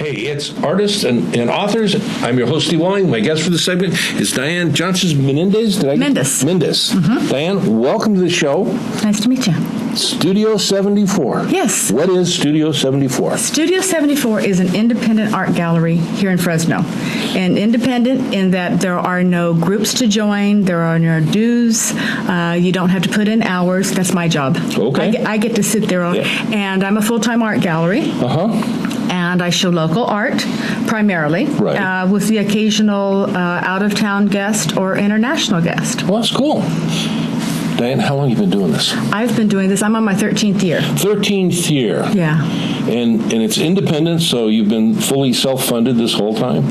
Hey, it's artists and authors. I'm your host, Steve Walling. My guest for this segment is Diane Johnson's Mendes. Mendes. Mm-hmm. Diane, welcome to the show. Nice to meet you. Studio 74. Yes. What is Studio 74? Studio 74 is an independent art gallery here in Fresno. And independent in that there are no groups to join, there are no dues, you don't have to put in hours. That's my job. Okay. I get to sit there, and I'm a full-time art gallery. And I show local art, primarily, Right. With the occasional out-of-town guest or international guest. Well, that's cool. Diane, how long have you been doing this? I've been doing this. I'm on my 13th year. 13th year. Yeah. And it's independent, so you've been fully self-funded this whole time?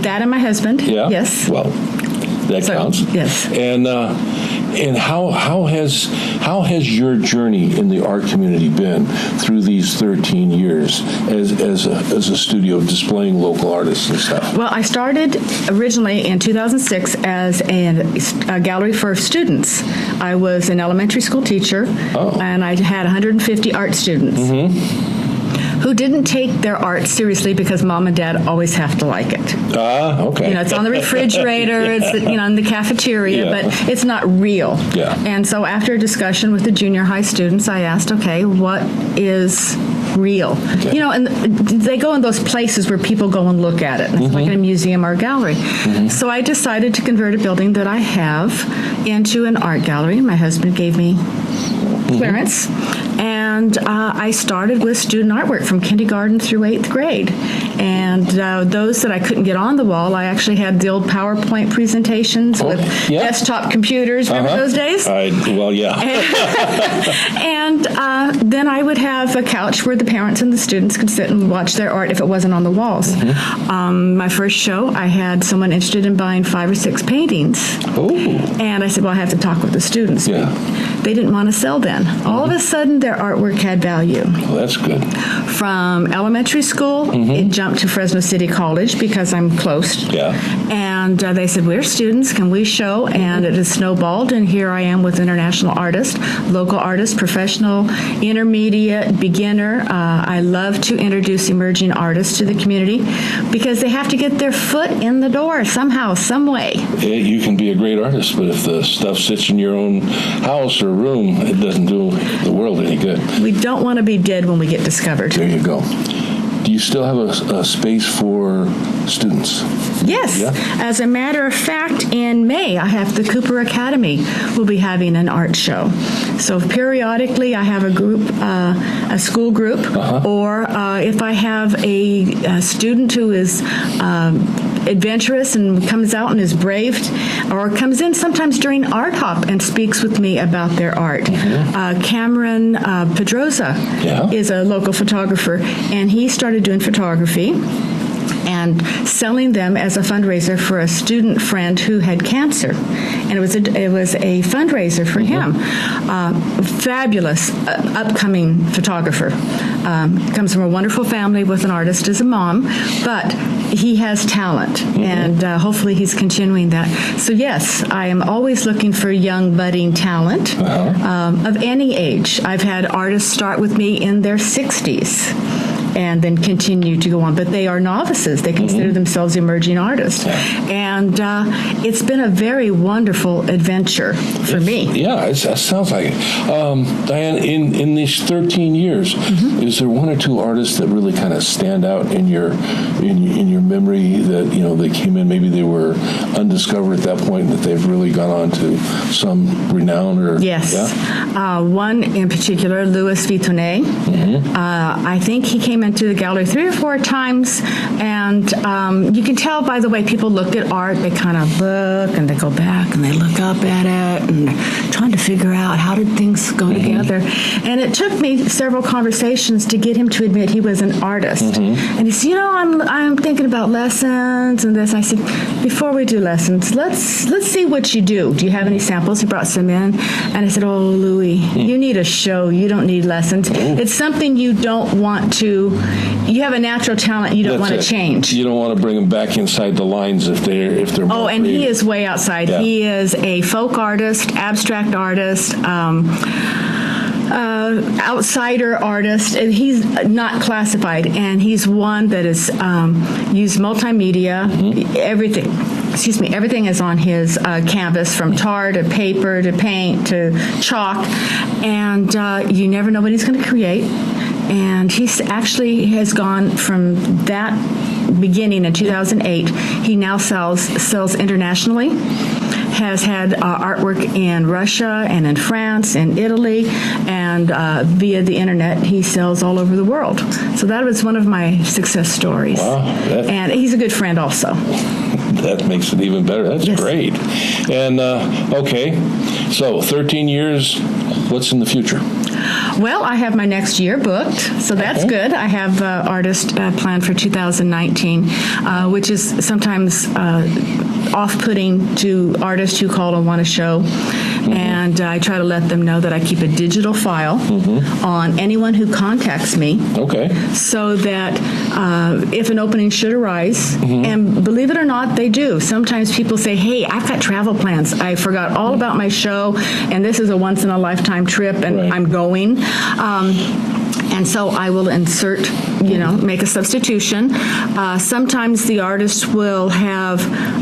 That and my husband. Yeah? Yes. Well, that counts. Yes. And how has your journey in the art community been through these 13 years as a studio displaying local artists and stuff? Well, I started originally in 2006 as a gallery for students. I was an elementary school teacher, and I had 150 art students. Who didn't take their art seriously because mom and dad always have to like it. Okay. It's on the refrigerator, it's in the cafeteria, but it's not real. Yeah. And so after a discussion with the junior high students, I asked, okay, what is real? Okay. And they go in those places where people go and look at it. It's like in a museum or a gallery. So I decided to convert a building that I have into an art gallery. My husband gave me clearance. And I started with student artwork from kindergarten through 8th grade. And those that I couldn't get on the wall, I actually had the old PowerPoint presentations with desktop computers. Remember those days? And then I would have a couch where the parents and the students could sit and watch their art if it wasn't on the walls. My first show, I had someone interested in buying 5 or 6 paintings. And I said, well, I have to talk with the students. Yeah. They didn't want to sell then. All of a sudden, their artwork had value. Well, that's good. From elementary school, it jumped to Fresno City College because I'm close. Yeah. And they said, we're students, can we show? And it has snowballed, and here I am with international artists, local artists, professional, intermediate, beginner. I love to introduce emerging artists to the community because they have to get their foot in the door somehow, some way. You can be a great artist, but if the stuff sits in your own house or room, it doesn't do the world any good. We don't want to be dead when we get discovered. There you go. Do you still have a space for students? Yes. Yeah? As a matter of fact, in May, I have the Cooper Academy will be having an art show. So periodically, I have a group, a school group, or if I have a student who is adventurous and comes out and is brave, or comes in sometimes during Art Hop and speaks with me about their art. Cameron Pedroza is a local photographer, and he started doing photography and selling them as a fundraiser for a student friend who had cancer. And it was a fundraiser for him. Fabulous upcoming photographer. Comes from a wonderful family with an artist as a mom, but he has talent, and hopefully he's continuing that. So yes, I am always looking for young budding talent of any age. I've had artists start with me in their 60s. And then continue to go on. But they are novices. They consider themselves emerging artists. And it's been a very wonderful adventure for me. Yeah, it sounds like it. Diane, in these 13 years, is there one or two artists that really kind of stand out in your memory that, they came in, maybe they were undiscovered at that point, that they've really gone on to some renown? Or yes. Yeah? One in particular, Louis Vuitton. I think he came into the gallery 3 or 4 times, and you can tell by the way people look at art. They kind of look and they go back and they look up at it and trying to figure out how did things go together. And it took me several conversations to get him to admit he was an artist. And he said, I'm thinking about lessons and this. I said, before we do lessons, let's see what you do. Do you have any samples? He brought some in, and I said, oh, Louis, you need a show. You don't need lessons. It's something you don't want to. You have a natural talent you don't want to change. You don't want to bring them back inside the lines if they're more and creative. He is way outside. Yeah. He is a folk artist, abstract artist, outsider artist. And he's not classified, and he's one that is used multimedia, everything. Excuse me, everything is on his canvas, from tar to paper to paint to chalk, and you never know what he's going to create. And he's actually has gone from that beginning in 2008. He now sells internationally. Has had artwork in Russia and in France and Italy, and via the internet he sells all over the world. So that was one of my success stories. Wow, and he's a good friend also. That makes it even better. That's Yes. great. And okay, so 13 years. What's in the future? Well, I have my next year booked, so that's good. I have artist planned for 2019, which is sometimes off-putting to artists who call and want a show. And I try to let them know that I keep a digital file on anyone who contacts me. Okay. So that if an opening should arise, and believe it or not, they do. Sometimes people say, hey, I've got travel plans. I forgot all about my show, and this is a once-in-a-lifetime trip, and Right. I'm going. And so I will insert, make a substitution. Sometimes the artist will have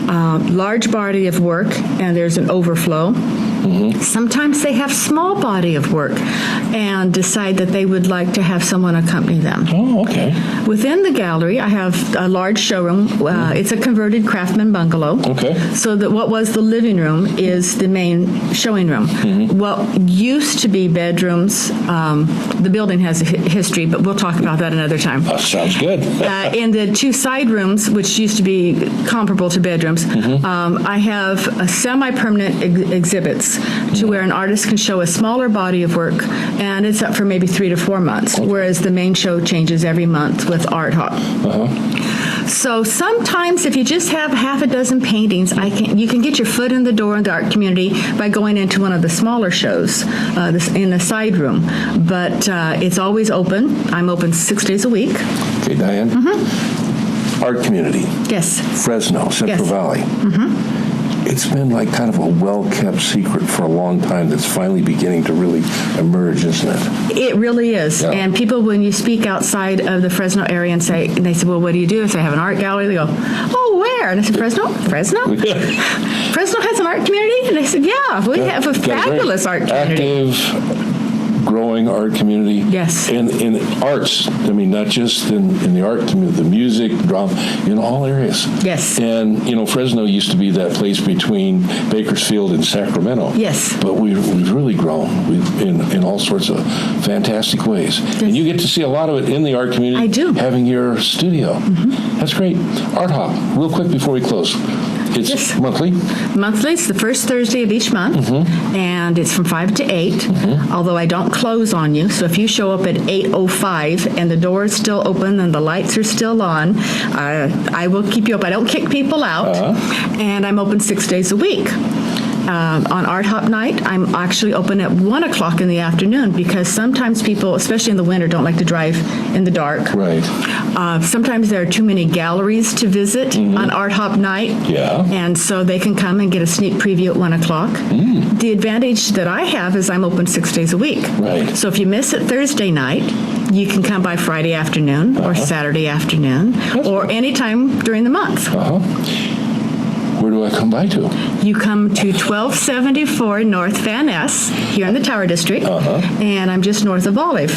a large body of work and there's an overflow. Sometimes they have small body of work and decide that they would like to have someone accompany them. Oh, okay. Within the gallery, I have a large showroom. It's a converted craftsman bungalow. Okay. So that what was the living room is the main showing room. What used to be bedrooms, the building has a history, but we'll talk about that another time. Sounds good. In the two side rooms, which used to be comparable to bedrooms, I have a semi-permanent exhibits to where an artist can show a smaller body of work, and it's up for maybe 3 to 4 months, whereas the main show changes every month with Art Hop. So sometimes if you just have half a dozen paintings, you can get your foot in the door in the art community by going into one of the smaller shows in the side room. But it's always open. I'm open 6 days a week. Okay, Diane. Art community. Yes. Fresno, Central Valley. It's been like kind of a well-kept secret for a long time that's finally beginning to really emerge, isn't it? It really is. Yeah. And people, when you speak outside of the Fresno area and they say, well, what do you do? I say, I have an art gallery. They go, oh, where? And I said, Fresno? Fresno has an art community? And they said, yeah, we have a fabulous art community. Active, growing art community. Yes. And in arts, I mean, not just in the art community, the music, drama, in all areas. Yes. And, Fresno used to be that place between Bakersfield and Sacramento. Yes. But we've really grown in all sorts of fantastic ways. Yes. And you get to see a lot of it in the art community. I do. Having your studio. That's great. Art Hop, real quick before we close. It's Yes. monthly? Monthly, it's the first Thursday of each month, and it's from 5 to 8, although I don't close on you. So if you show up at 8:05 and the door is still open and the lights are still on, I will keep you up. I don't kick people out, and I'm open 6 days a week. On Art Hop night, I'm actually open at 1 o'clock in the afternoon because sometimes people, especially in the winter, don't like to drive in the dark. Right. Sometimes there are too many galleries to visit on Art Hop night. Yeah. And so they can come and get a sneak preview at 1 o'clock. The advantage that I have is I'm open 6 days a week. Right. So if you miss it Thursday night, you can come by Friday afternoon or Saturday afternoon or anytime during the month. Where do I come by to? You come to 1274 North Van Ness here in the Tower District, and I'm just north of Olive.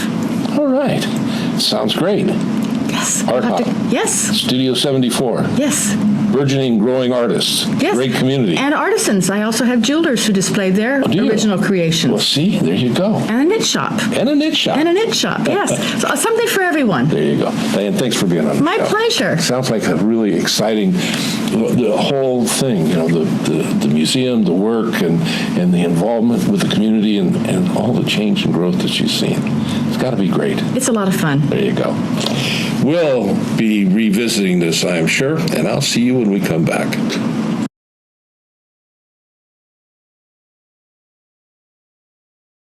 All right. Sounds great. Yes. Art I'll have Hop. Yes. Studio 74. Yes. Burgeoning, growing artists. Yes. Great community. And artisans. I also have jewelers who display their do you? original creations. Well, see, there you go. And a knit shop. And a knit shop. And a knit shop, yes. So something for everyone. There you go. Diane, thanks for being on the My show. pleasure. Sounds like a really exciting, the whole thing, the museum, the work, and the involvement with the community and all the change and growth that you've seen. It's got to be great. It's a lot of fun. There you go. We'll be revisiting this, I'm sure, and I'll see you when we come back.